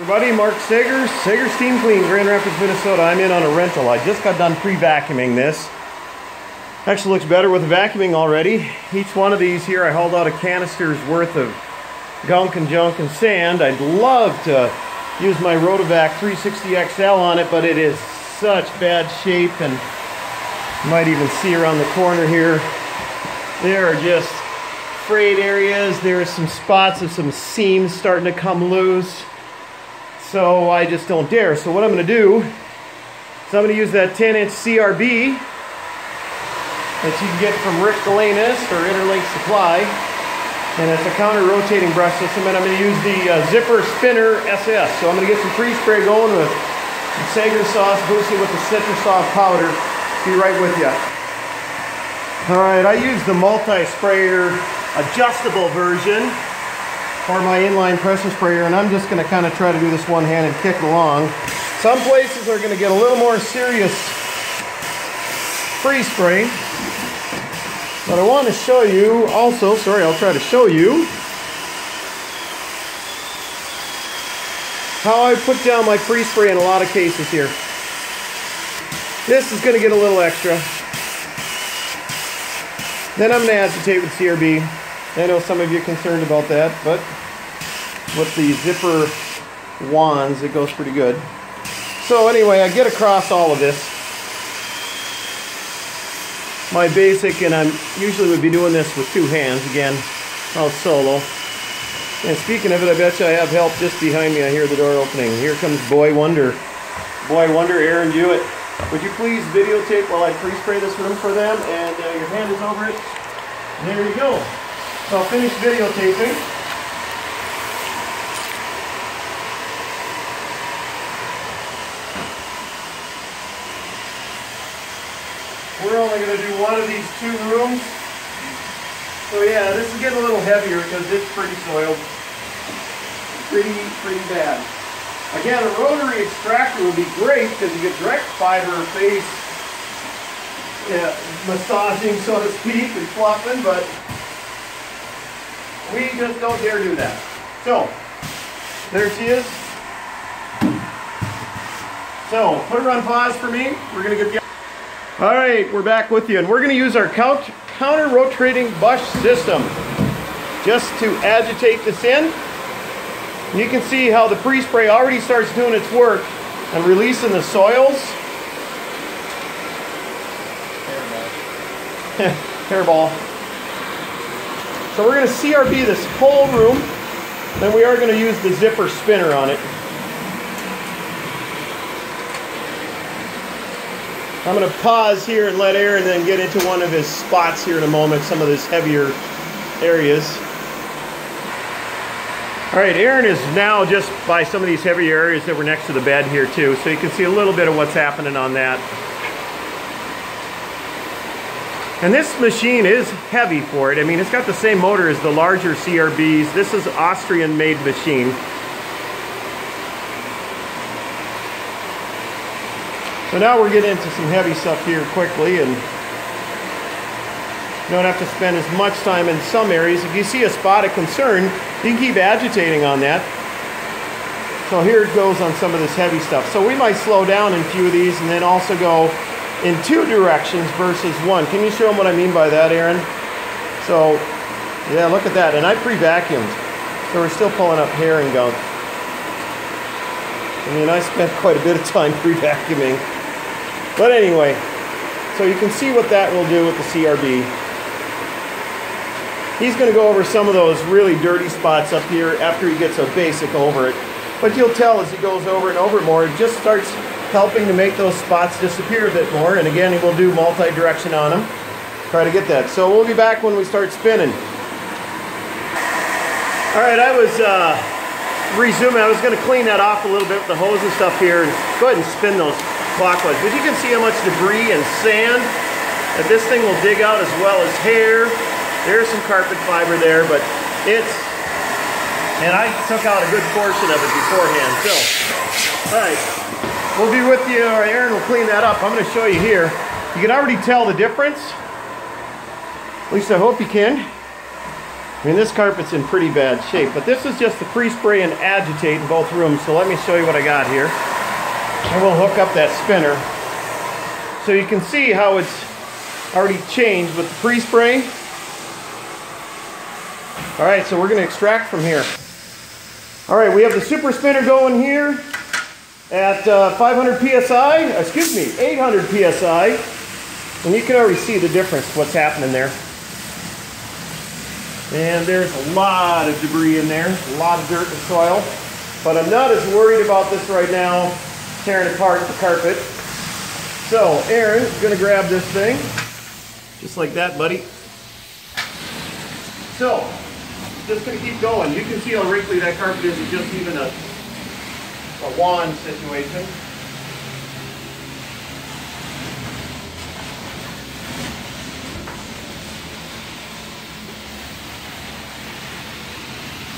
Everybody, Mark Sager, Sager Steam Clean, Grand Rapids, Minnesota. I'm in on a rental. I just got done pre-vacuuming this. Actually looks better with the vacuuming already. Each one of these here, I hauled out a canister's worth of gunk and junk and sand. I'd love to use my Rotovac 360 XL on it, but it is such bad shape, and you might even see around the corner here. There are just frayed areas. There are some spots of some seams starting to come loose. So I just don't dare. So what I'm going to do is I'm going to use that 10-inch CRB that you can get from Rick Galanis or Interlink Supply. And it's a counter-rotating brush system. And I'm going to use the Zipper Spinner SS. So I'm going to get some pre-spray going with some Sager sauce, boosted with the citrus soft powder. Be right with you. Alright, I use the multi-sprayer adjustable version for my inline pressure sprayer, and I'm just going to kind of try to do this one-handed kick along. Some places are going to get a little more serious freeze spray, but I want to show you also, I'll try to show you how I put down my freeze spray in a lot of cases here. This is going to get a little extra. Then I'm going to agitate with CRB. I know some of you are concerned about that, but with the zipper wands, it goes pretty good. So anyway, I get across all of this. My basic, and I'm usually would be doing this with two hands, again, out solo. And speaking of it, I bet you I have help just behind me. I hear the door opening. Here comes Boy Wonder. Boy Wonder, Aaron Jewett. Would you please videotape while I pre-spray this room for them? And your hand is over it. There you go. So I'll finish videotaping. We're only going to do one of these two rooms. So yeah, this is getting a little heavier because it's pretty soiled. Pretty bad. Again, a rotary extractor would be great because you get direct fiber face massaging, so to speak, and fluffing, but we just don't dare do that. So, there she is. So, put her on pause for me. We're going to get the... Alright, we're back with you, and we're going to use our counter-rotating bush system just to agitate this in. And you can see how the pre-spray already starts doing its work and releasing the soils. Hairball. So we're going to CRB this whole room, then we are going to use the zipper spinner on it. I'm going to pause here and let Aaron then get into one of his spots here in a moment, some of his heavier areas. Alright, Aaron is now just by some of these heavier areas that were next to the bed here too, so you can see a little bit of what's happening on that. And this machine is heavy for it. I mean, it's got the same motor as the larger CRBs. This is an Austrian-made machine. So now we're getting into some heavy stuff here quickly, and you don't have to spend as much time in some areas. If you see a spot of concern, you can keep agitating on that. So here it goes on some of this heavy stuff. So we might slow down in a few of these and then also go in two directions versus one. Can you show them what I mean by that, Aaron? So, yeah, look at that. And I pre-vacuumed, so we're still pulling up hair and gunk. I mean, I spent quite a bit of time pre-vacuuming. But anyway, so you can see what that will do with the CRB. He's going to go over some of those really dirty spots up here after he gets a basic over it. But you'll tell as he goes over and over more, it just starts helping to make those spots disappear a bit more. And again, we'll do multi-direction on them. Try to get that. So we'll be back when we start spinning. Alright, I was resuming. I was going to clean that off a little bit with the hose and stuff here. And go ahead and spin those clockwise. But you can see how much debris and sand that this thing will dig out, as well as hair. There's some carpet fiber there, but it's... And I took out a good portion of it beforehand, so... Alright, we'll be with you, or Aaron will clean that up. I'm going to show you here. You can already tell the difference. At least I hope you can. I mean, this carpet's in pretty bad shape, but this is just the pre-spray and agitate in both rooms. So let me show you what I got here. And we'll hook up that spinner. So you can see how it's already changed with the pre-spray. All right, so we're going to extract from here. All right, we have the super spinner going here at 500 psi, excuse me, 800 psi. And you can already see the difference, what's happening there. And there's a lot of debris in there, a lot of dirt and soil. But I'm not as worried about this right now, tearing apart the carpet. So Aaron's gonna grab this thing, just like that, buddy. So, just gonna keep going. You can see how wrinkly that carpet is. It's just even a wand situation.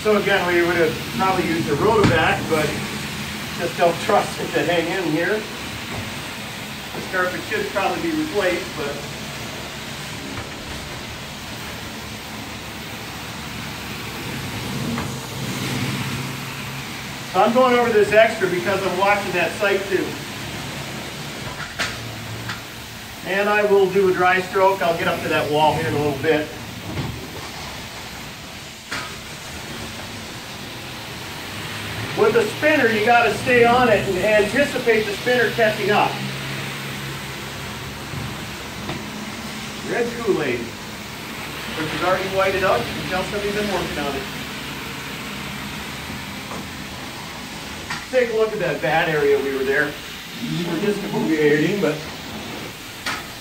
So again, we would have probably used a rotovac, but just don't trust it to hang in here. This carpet should probably be replaced, but so I'm going over this extra because I'm watching that site too. And I will do a dry stroke. I'll get up to that wall here in a little bit. With the spinner, you got to stay on it and anticipate the spinner catching up. Red Kool-Aid, which is already whited out. You can tell somebody's been working on it. Take a look at that bad area we were there. We're just exfoliating, but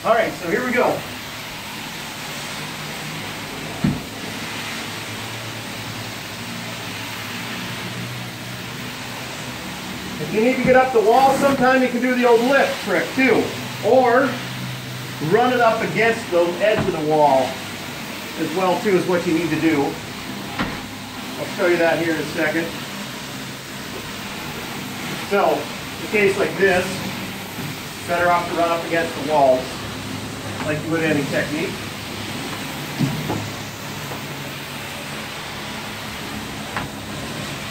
all right. So here we go. If you need to get up the wall, sometimes you can do the old lift trick too. Or run it up against the edge of the wall as well too is what you need to do. I'll show you that here in a second. So, in a case like this, better off to run up against the walls like you would any technique.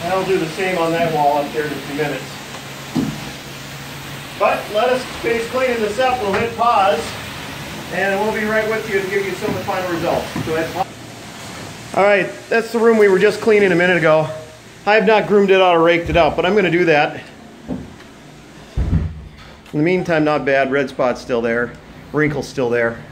And I'll do the same on that wall up there in a few minutes. But let us finish cleaning this up. We'll hit pause, and we'll be right with you to give you some of the final results. Go ahead, pause. All right, that's the room we were just cleaning a minute ago. I have not groomed it out or raked it out, but I'm going to do that. In the meantime, not bad. Red spot's still there. Wrinkle's still there.